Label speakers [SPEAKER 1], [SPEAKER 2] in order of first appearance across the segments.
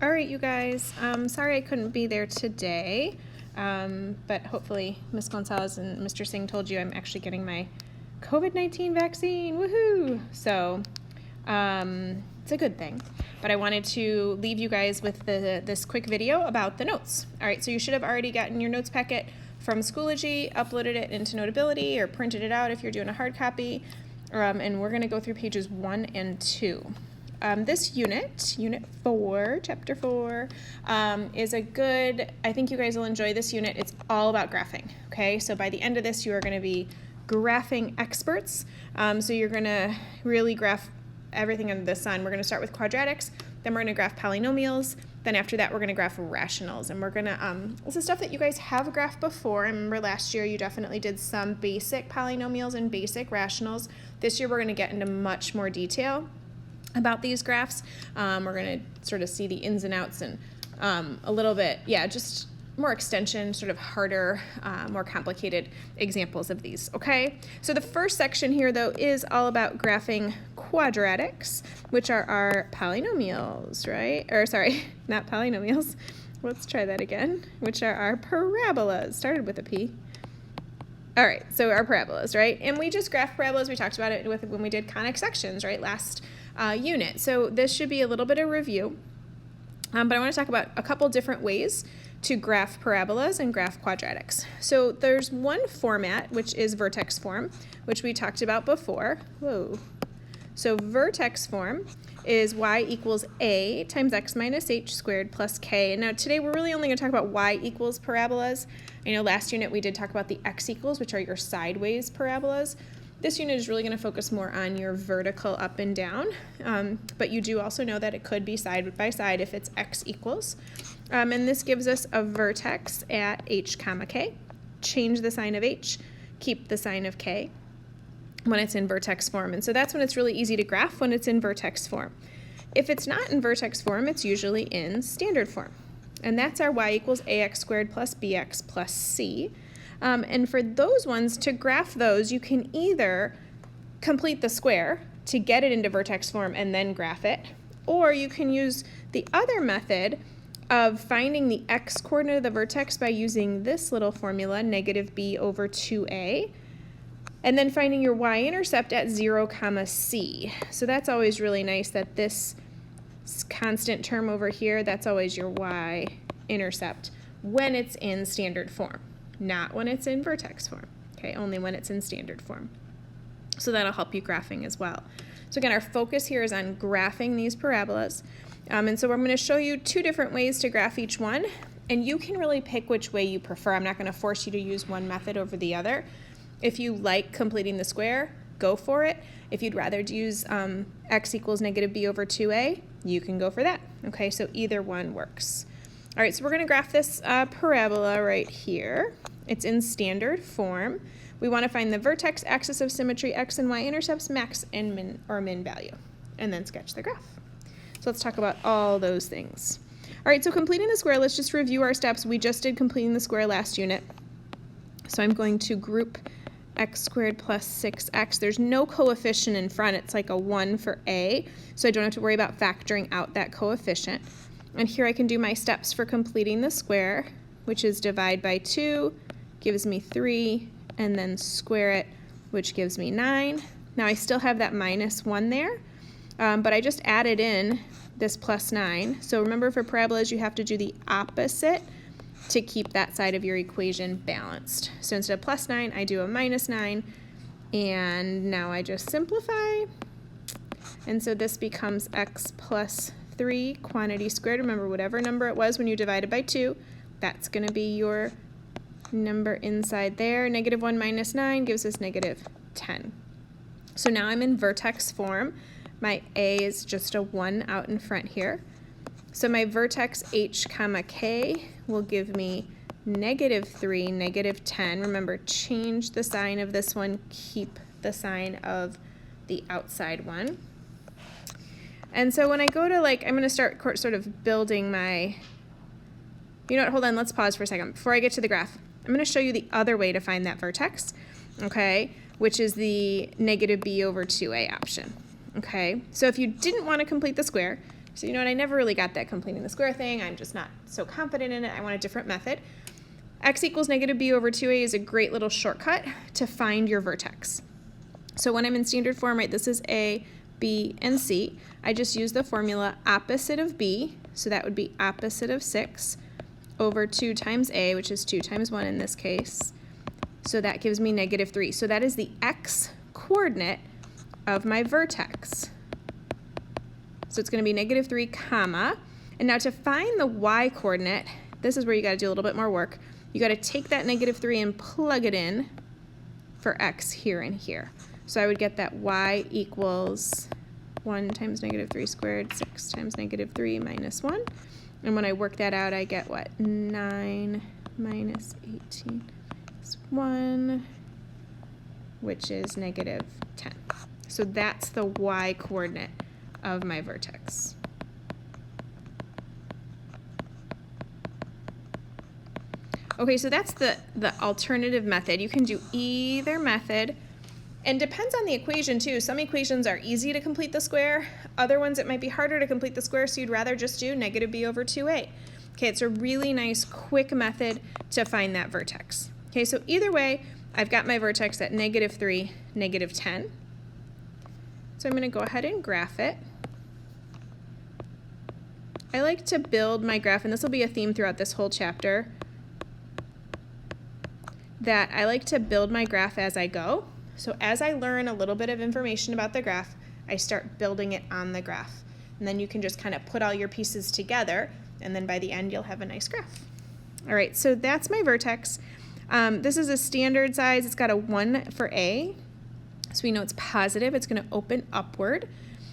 [SPEAKER 1] All right, you guys, sorry I couldn't be there today, but hopefully Ms. Gonzalez and Mr. Singh told you I'm actually getting my COVID-19 vaccine, woohoo! So it's a good thing, but I wanted to leave you guys with this quick video about the notes. All right, so you should have already gotten your notes packet from Schoology, uploaded it into Notability, or printed it out if you're doing a hard copy, and we're gonna go through pages 1 and 2. This unit 4, chapter 4, is a good, I think you guys will enjoy this unit. It's all about graphing, okay? So by the end of this, you are going to be graphing experts. So you're going to really graph everything under the sun. We're going to start with quadratics, then we're going to graph polynomials, then after that we're going to graph rationals. And we're going to, this is stuff that you guys have graphed before. I remember last year you definitely did some basic polynomials and basic rationals. This year we're going to get into much more detail about these graphs. We're going to sort of see the ins and outs and a little bit, just more extension, sort of harder, more complicated examples of these, okay? So the first section here, though, is all about graphing quadratics, which are our polynomials, right? Or sorry, not polynomials. Let's try that again, which are our parabolas. Started with a P. All right, so our parabolas, right? And we just graph parabolas. We talked about it when we did conic sections, right, last unit. So this should be a little bit of review, but I want to talk about a couple different ways to graph parabolas and graph quadratics. So there's one format, which is vertex form, which we talked about before. Whoa. So vertex form is y equals a times x minus h squared plus k. And now today we're really only going to talk about y equals parabolas. I know last unit we did talk about the x equals, which are your sideways parabolas. This unit is really going to focus more on your vertical up and down, but you do also know that it could be side by side if it's x equals. And this gives us a vertex at h comma k. Change the sign of h, keep the sign of k when it's in vertex form. And so that's when it's really easy to graph, when it's in vertex form. If it's not in vertex form, it's usually in standard form. And that's our y equals ax squared plus bx plus c. And for those ones, to graph those, you can either complete the square to get it into vertex form and then graph it, or you can use the other method of finding the x coordinate of the vertex by using this little formula, negative b over 2a, and then finding your y-intercept at 0, comma c. So that's always really nice that this constant term over here, that's always your y-intercept when it's in standard form. Not when it's in vertex form, okay? Only when it's in standard form. So that'll help you graphing as well. So again, our focus here is on graphing these parabolas. And so I'm going to show you 2 different ways to graph each one, and you can really pick which way you prefer. I'm not going to force you to use one method over the other. If you like completing the square, go for it. If you'd rather use x equals negative b over 2a, you can go for that, okay? So either one works. All right, so we're going to graph this parabola right here. It's in standard form. We want to find the vertex, axis of symmetry, x and y intercepts, max and min or min value, and then sketch the graph. So let's talk about all those things. All right, so completing the square, let's just review our steps. We just did completing the square last unit. So I'm going to group x squared plus 6x. There's no coefficient in front. It's like a 1 for a, so I don't have to worry about factoring out that coefficient. And here I can do my steps for completing the square, which is divide by 2, gives me 3, and then square it, which gives me 9. Now I still have that minus 1 there, but I just added in this plus 9. So remember, for parabolas, you have to do the opposite to keep that side of your equation balanced. So instead of plus 9, I do a minus 9, and now I just simplify. And so this becomes x plus 3 quantity squared. Remember, whatever number it was when you divided by 2, that's going to be your number inside there. Negative 1 minus 9 gives us negative 10. So now I'm in vertex form. My a is just a 1 out in front here. So my vertex h comma k will give me negative 3, negative 10. Remember, change the sign of this one, keep the sign of the outside one. And so when I go to, I'm going to start sort of building my, you know what, hold on, let's pause for a second. Before I get to the graph, I'm going to show you the other way to find that vertex, okay, which is the negative b over 2a option, okay? So if you didn't want to complete the square, So you know what, I never really got that completing the square thing. I'm just not so confident in it. I want a different method. X equals negative b over 2a is a great little shortcut to find your vertex. So when I'm in standard form, right, this is a, b, and c. I just use the formula opposite of b, so that would be opposite of 6, over 2 times a, which is 2 times 1 in this case. So that gives me negative 3. So that is the x coordinate of my vertex. So it's going to be negative 3, comma. And now to find the y coordinate, this is where you got to do a little bit more work. You got to take that negative 3 and plug it in for x here and here. So I would get that y equals 1 times negative 3 squared, 6 times negative 3 minus 1. And when I work that out, I get what? 9 minus 18 is 1, which is negative 10. So that's the y coordinate of my vertex. Okay, so that's the alternative method. You can do either method, and depends on the equation too. Some equations are easy to complete the square. Other ones it might be harder to complete the square, so you'd rather just do negative b over 2a. Okay, it's a really nice quick method to find that vertex. Okay, so either way, I've got my vertex at negative 3, negative 10. So I'm going to go ahead and graph it. I like to build my graph, and this will be a theme throughout this whole chapter, that I like to build my graph as I go. So as I learn a little bit of information about the graph, I start building it on the graph. And then you can just kind of put all your pieces together, and then by the end you'll have a nice graph. All right, so that's my vertex. This is a standard size. It's got a 1 for A, so we know it's positive. It's going to open upward.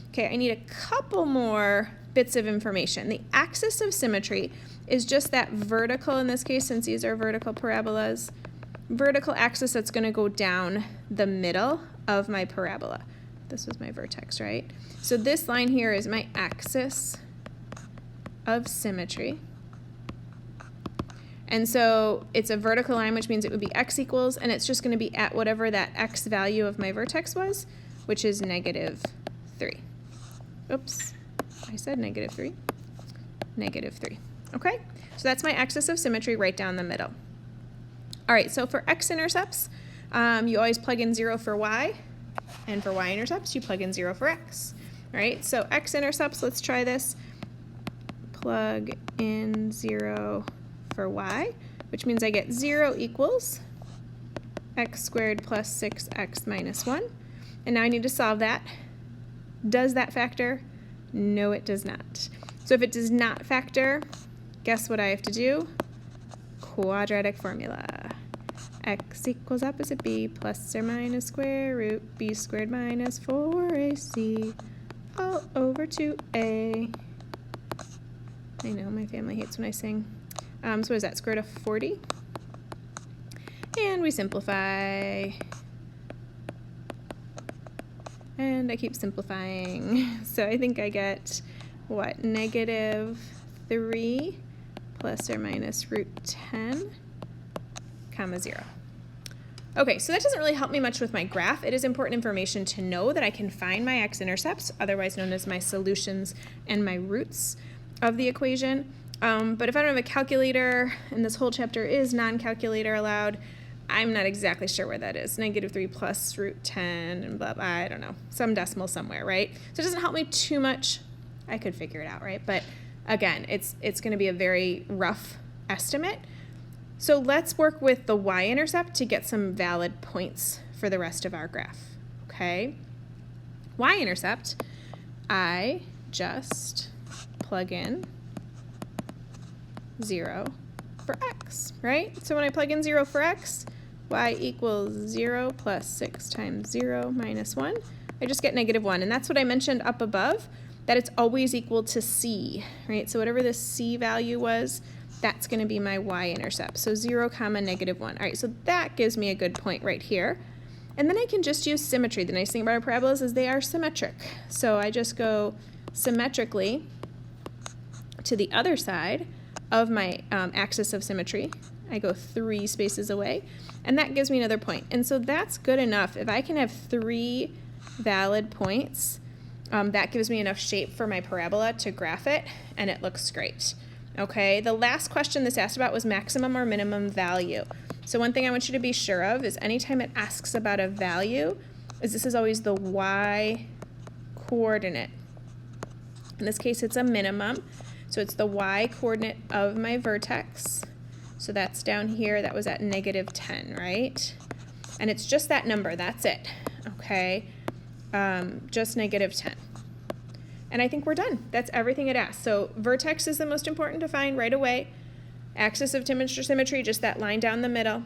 [SPEAKER 1] Okay, I need a couple more bits of information. The axis of symmetry is just that vertical, in this case, since these are vertical parabolas, vertical axis that's going to go down the middle of my parabola. This was my vertex, right? So this line here is my axis of symmetry. And so it's a vertical line, which means it would be x equals, and it's just going to be at whatever that x value of my vertex was, which is negative 3. Oops, I said negative 3. Negative 3. Okay, so that's my axis of symmetry right down the middle. All right, so for x-intercepts, you always plug in 0 for y, and for y-intercepts, you plug in 0 for x. All right, so x-intercepts, let's try this. Plug in 0 for y, which means I get 0 equals x squared plus 6x minus 1. And now I need to solve that. Does that factor? No, it does not. So if it does not factor, guess what I have to do? Quadratic formula. X equals opposite b plus or minus square root b squared minus 4ac all over 2a. I know my family hates when I sing. So what is that, square root of 40? And we simplify. And I keep simplifying. So I think I get, what, negative 3 plus or minus root 10, comma 0. Okay, so that doesn't really help me much with my graph. It is important information to know that I can find my x-intercepts, otherwise known as my solutions and my roots of the equation. But if I don't have a calculator, and this whole chapter is non-calculator allowed, I'm not exactly sure where that is. Negative 3 plus root 10 and blah, blah, I don't know. Some decimal somewhere, right? So it doesn't help me too much. I could figure it out, right? But again, it's going to be a very rough estimate. So let's work with the y-intercept to get some valid points for the rest of our graph, okay? Y-intercept, I just plug in 0 for x, right? So when I plug in 0 for x, y equals 0 plus 6 times 0 minus 1. I just get negative 1, and that's what I mentioned up above, that it's always equal to c, right? So whatever the c value was, that's going to be my y-intercept. So 0 comma negative 1. All right, so that gives me a good point right here. And then I can just use symmetry. The nice thing about our parabolas is they are symmetric. So I just go symmetrically to the other side of my axis of symmetry. I go 3 spaces away, and that gives me another point. And so that's good enough. If I can have 3 valid points, That gives me enough shape for my parabola to graph it, and it looks great. Okay, the last question this asked about was maximum or minimum value. So one thing I want you to be sure of is anytime it asks about a value, this is always the y coordinate. In this case, it's a minimum, so it's the y coordinate of my vertex. So that's down here, that was at -10, right? And it's just that number, that's it, okay? Just -10. And I think we're done. That's everything it asks. So vertex is the most important to find right away. Axis of symmetry, just that line down the middle.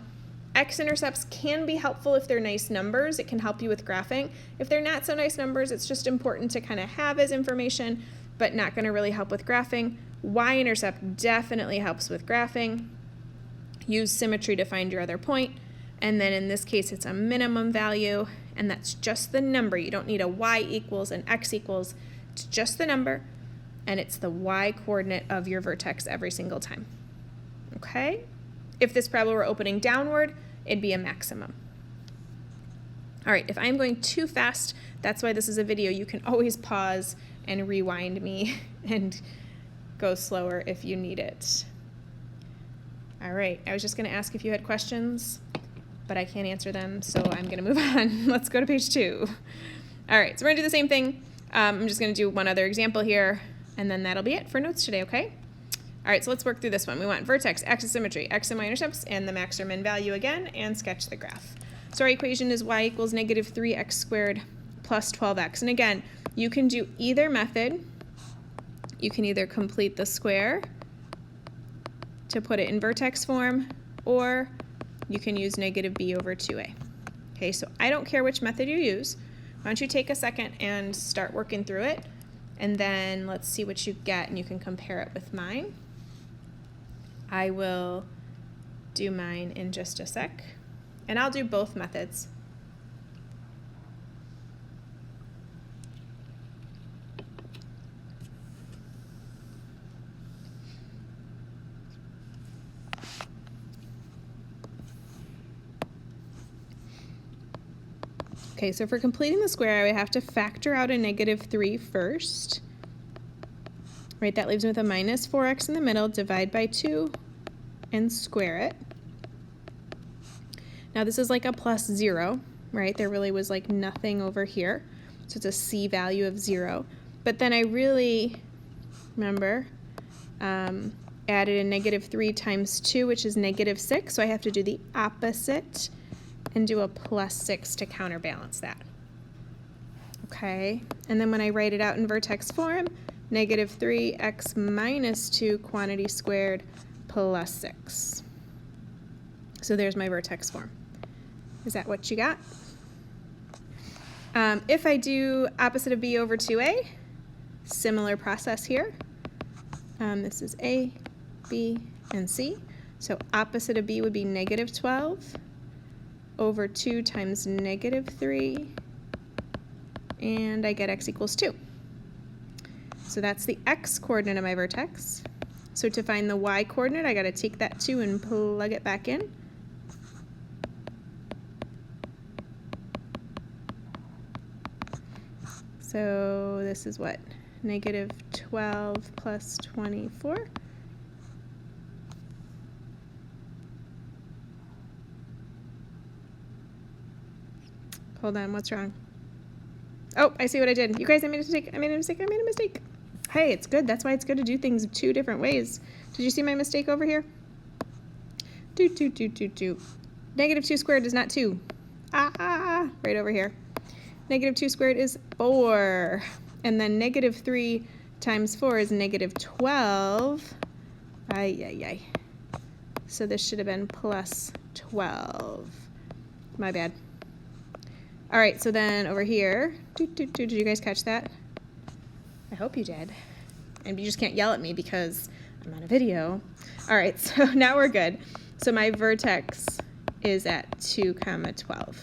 [SPEAKER 1] X-intercepts can be helpful if they're nice numbers. It can help you with graphing. If they're not so nice numbers, it's just important to kind of have as information, but not going to really help with graphing. Y-intercept definitely helps with graphing. Use symmetry to find your other point. And then in this case, it's a minimum value, and that's just the number. You don't need a y equals and x equals. It's just the number, and it's the y coordinate of your vertex every single time. Okay? If this parabola were opening downward, it'd be a maximum. All right, if I'm going too fast, that's why this is a video. You can always pause and rewind me and go slower if you need it. All right, I was just going to ask if you had questions, but I can't answer them, so I'm going to move on. Let's go to page 2. All right, so we're going to do the same thing. I'm just going to do one other example here, and then that'll be it for notes today, okay? All right, so let's work through this one. We want vertex, axis symmetry, x and y intercepts, and the max or min value again, and sketch the graph. So our equation is y equals -3x squared plus 12x. And again, you can do either method. You can either complete the square to put it in vertex form, or you can use -b/2a. Okay, so I don't care which method you use. Why don't you take a second and start working through it, and then let's see what you get, and you can compare it with mine. I will do mine in just a sec, and I'll do both methods. Okay, so for completing the square, I would have to factor out a -3 first. Right, that leaves me with a -4x in the middle, divide by 2, and square it. Now this is like a +0, right? There really was like nothing over here, so it's a c value of 0. But then I really, remember, added a -3 times 2, which is -6, so I have to do the opposite and do a +6 to counterbalance that. Okay, and then when I write it out in vertex form, -3x minus 2 quantity squared plus 6. So there's my vertex form. Is that what you got? If I do opposite of b/2a, similar process here. This is a, b, and c. So opposite of b would be -12 over 2 times -3, and I get x equals 2. So that's the x coordinate of my vertex. So to find the y coordinate, I got to take that 2 and plug it back in. So this is what? -12 plus 24. Hold on, what's wrong? Oh, I see what I did. You guys, I made a mistake. Hey, it's good. That's why it's good to do things 2 different ways. Did you see my mistake over here? -2 squared is not 2. Right over here. -2 squared is 4. And then -3 times 4 is -12. So this should have been plus 12. My bad. All right, so then over here, did you guys catch that? I hope you did. And you just can't yell at me because I'm on a video. All right, so now we're good. So my vertex is at 2, 12.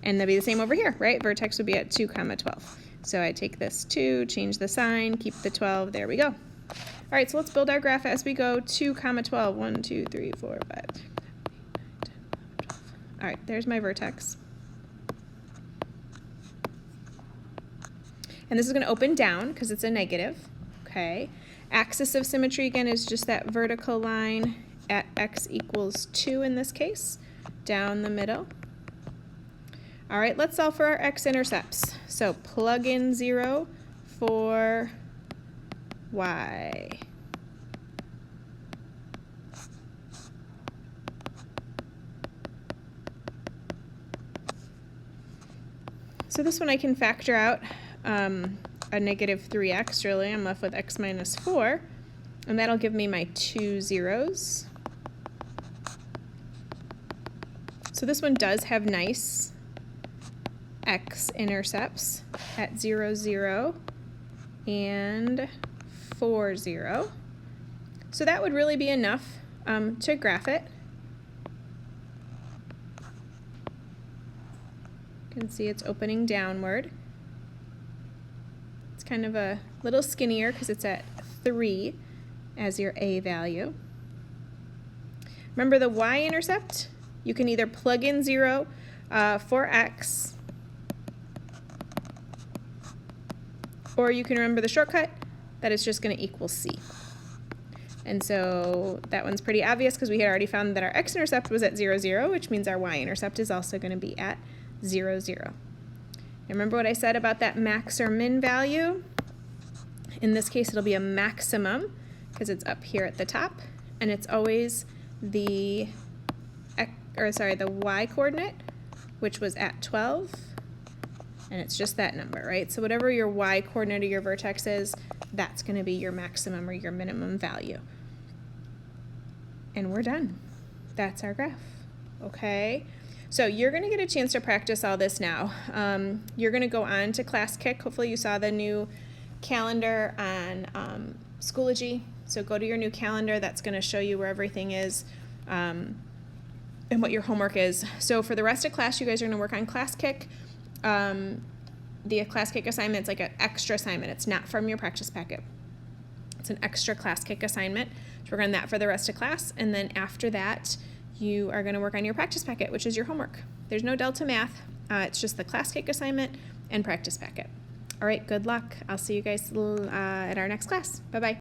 [SPEAKER 1] And that'd be the same over here, right? Vertex would be at 2, 12. So I take this 2, change the sign, keep the 12, there we go. All right, so let's build our graph as we go. 2, 12, 1, 2, 3, 4, 5, 6, 7, 8, 10, 11, 12. All right, there's my vertex. And this is going to open down because it's a negative. Okay. Axis of symmetry, again, is just that vertical line at x equals 2 in this case, down the middle. All right, let's solve for our x-intercepts. So plug in 0 for y. So this one I can factor out a negative 3x, really. I'm left with x minus 4, and that'll give me my 2 zeros. So this one does have nice x-intercepts at 0, 0, and 4, 0. So that would really be enough to graph it. You can see it's opening downward. It's kind of a little skinnier because it's at 3 as your a value. Remember the y-intercept? You can either plug in 0 for x, or you can remember the shortcut that it's just going to equal c. And so that one's pretty obvious because we had already found that our x-intercept was at 0, 0, which means our y-intercept is also going to be at 0, 0. Remember what I said about that max or min value? In this case, it'll be a maximum because it's up here at the top, and it's always the y coordinate, which was at 12, and it's just that number, right? So whatever your y coordinate or your vertex is, that's going to be your maximum or your minimum value. And we're done. That's our graph, okay? So you're going to get a chance to practice all this now. You're going to go on to ClassKick. Hopefully you saw the new calendar on Schoology. So go to your new calendar. That's going to show you where everything is and what your homework is. So for the rest of class, you guys are going to work on ClassKick. The ClassKick assignment is like an extra assignment. It's not from your practice packet. It's an extra ClassKick assignment. So work on that for the rest of class. And then after that, you are going to work on your practice packet, which is your homework. There's no Delta Math. It's just the ClassKick assignment and practice packet. All right, good luck. I'll see you guys at our next class. Bye-bye.